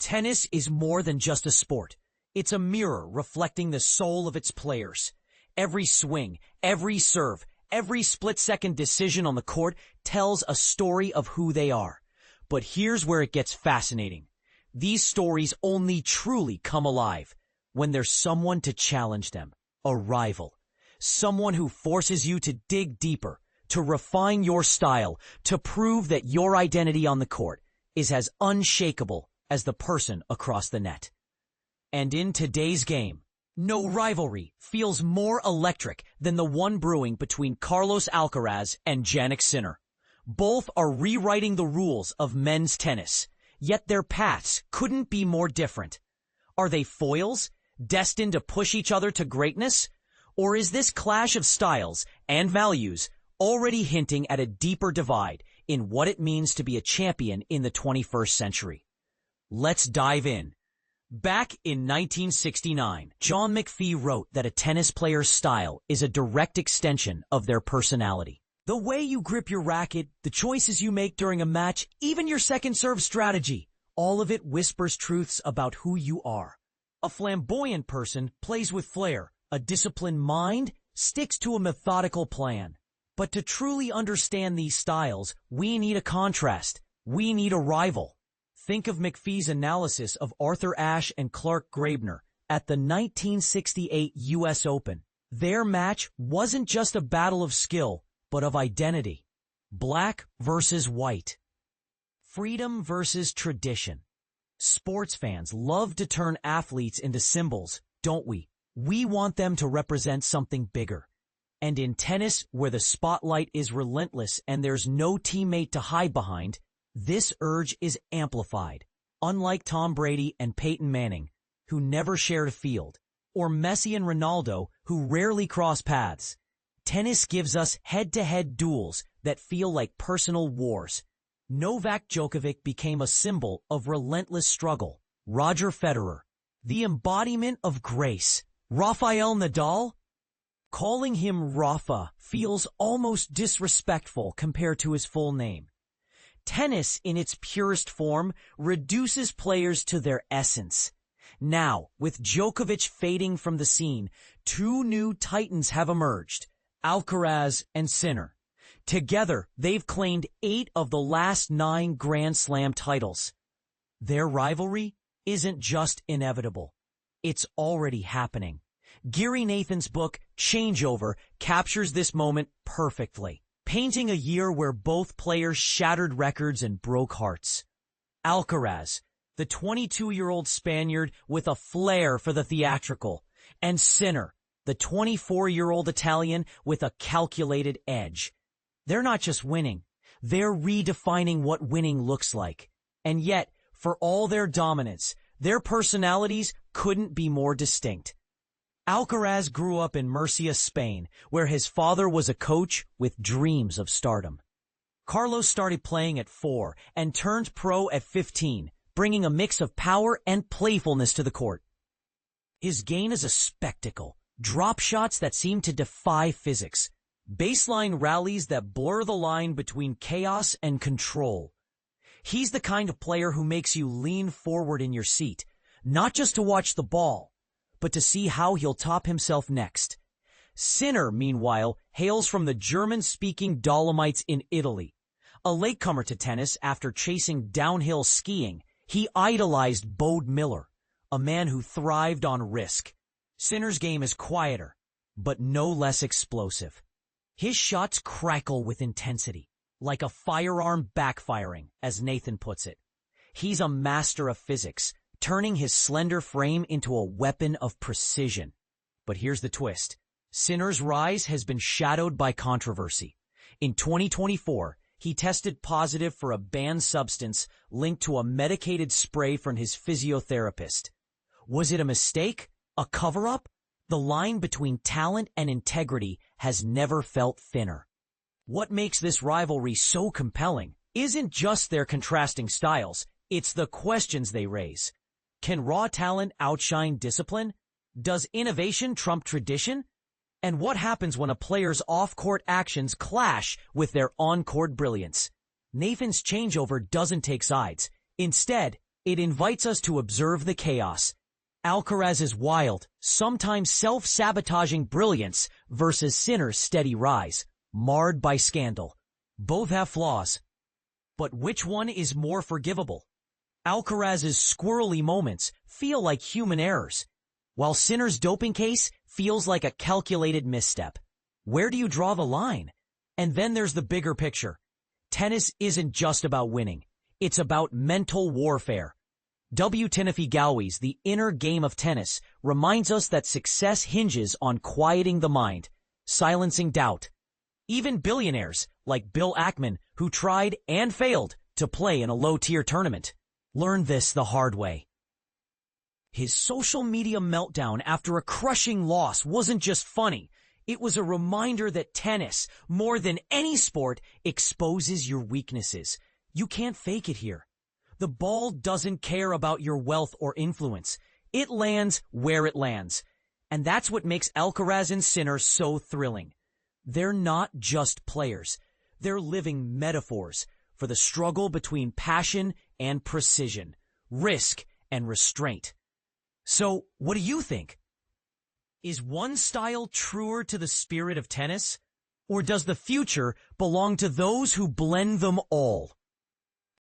Tennis is more than just a sport. It's a mirror reflecting the soul of its players. Every swing, every serve, every split-second decision on the court tells a story of who they are. But here's where it gets fascinating. These stories only truly come alive when there's someone to challenge them, a rival. Someone who forces you to dig deeper, to refine your style, to prove that your identity on the court is as unshakable as the person across the net. And in today's game, no rivalry feels more electric than the one brewing between Carlos Alcaraz and Jannik Sinner. Both are rewriting the rules of men's tennis, yet their paths couldn't be more different. Are they foils, destined to push each other to greatness? Or is this clash of styles and values already hinting at a deeper divide in what it means to be a champion in the 21st century? Let's dive in. Back in 1969, John McPhee wrote that a tennis player's style is a direct extension of their personality. The way you grip your racket, the choices you make during a match, even your second serve strategy, all of it whispers truths about who you are. A flamboyant person plays with flair. A disciplined mind sticks to a methodical plan. But to truly understand these styles, we need a contrast. We need a rival. Think of McPhee's analysis of Arthur Ashe and Clark Grabner at the 1968 U.S. Open. Their match wasn't just a battle of skill, but of identity. Black versus white. Freedom versus tradition. Sports fans love to turn athletes into symbols, don't we? We want them to represent something bigger. And in tennis, where the spotlight is relentless and there's no teammate to hide behind, this urge is amplified. Unlike Tom Brady and Peyton Manning, who never shared a field, or Messi and Ronaldo, who rarely cross paths, tennis gives us head-to-head duels that feel like personal wars. Novak Djokovic became a symbol of relentless struggle. Roger Federer, the embodiment of grace. Rafael Nadal? Calling him Rafa feels almost disrespectful compared to his full name. Tennis, in its purest form, reduces players to their essence. Now, with Djokovic fading from the scene, two new titans have emerged, Alcaraz and Sinner. Together, they've claimed 8 of the last 9 Grand Slam titles. Their rivalry isn't just inevitable. It's already happening. Gary Nathan's book, Changeover, captures this moment perfectly, painting a year where both players shattered records and broke hearts. Alcaraz, the 22-year-old Spaniard with a flair for the theatrical, and Sinner, the 24-year-old Italian with a calculated edge. They're not just winning, they're redefining what winning looks like. And yet, for all their dominance, their personalities couldn't be more distinct. Alcaraz grew up in Murcia, Spain, where his father was a coach with dreams of stardom. Carlos started playing at 4 and turned pro at 15, bringing a mix of power and playfulness to the court. His game is a spectacle, drop shots that seem to defy physics, baseline rallies that blur the line between chaos and control. He's the kind of player who makes you lean forward in your seat, not just to watch the ball, but to see how he'll top himself next. Sinner, meanwhile, hails from the German-speaking Dolomites in Italy. A latecomer to tennis after chasing downhill skiing, he idolized Bode Miller, a man who thrived on risk. Sinner's game is quieter, but no less explosive. His shots crackle with intensity, like a firearm backfiring, as Nathan puts it. He's a master of physics, turning his slender frame into a weapon of precision. But here's the twist. Sinner's rise has been shadowed by controversy. In 2024, he tested positive for a banned substance linked to a medicated spray from his physiotherapist. Was it a mistake? A cover-up? The line between talent and integrity has never felt thinner. What makes this rivalry so compelling isn't just their contrasting styles, it's the questions they raise. Can raw talent outshine discipline? Does innovation trump tradition? And what happens when a player's off-court actions clash with their on-court brilliance? Nathan's Changeover doesn't take sides. Instead, It invites us to observe the chaos. Alcaraz's wild, sometimes self-sabotaging brilliance versus Sinner's steady rise, marred by scandal. Both have flaws. But which one is more forgivable? Alcaraz's squirrely moments feel like human errors, while Sinner's doping case feels like a calculated misstep. Where do you draw the line? And then there's the bigger picture. Tennis isn't just about winning. It's about mental warfare. W. Timothy Galway's The Inner Game of Tennis reminds us that success hinges on quieting the mind, silencing doubt. Even billionaires, like Bill Ackman, who tried and failed to play in a low-tier tournament, learned this the hard way. His social media meltdown after a crushing loss wasn't just funny. It was a reminder that tennis, more than any sport, exposes your weaknesses. You can't fake it here. The ball doesn't care about your wealth or influence. It lands where it lands. And that's what makes Alcaraz and Sinner so thrilling. They're not just players. They're living metaphors for the struggle between passion and precision, risk and restraint. So, what do you think? Is one style truer to the spirit of tennis? Or does the future belong to those who blend them all?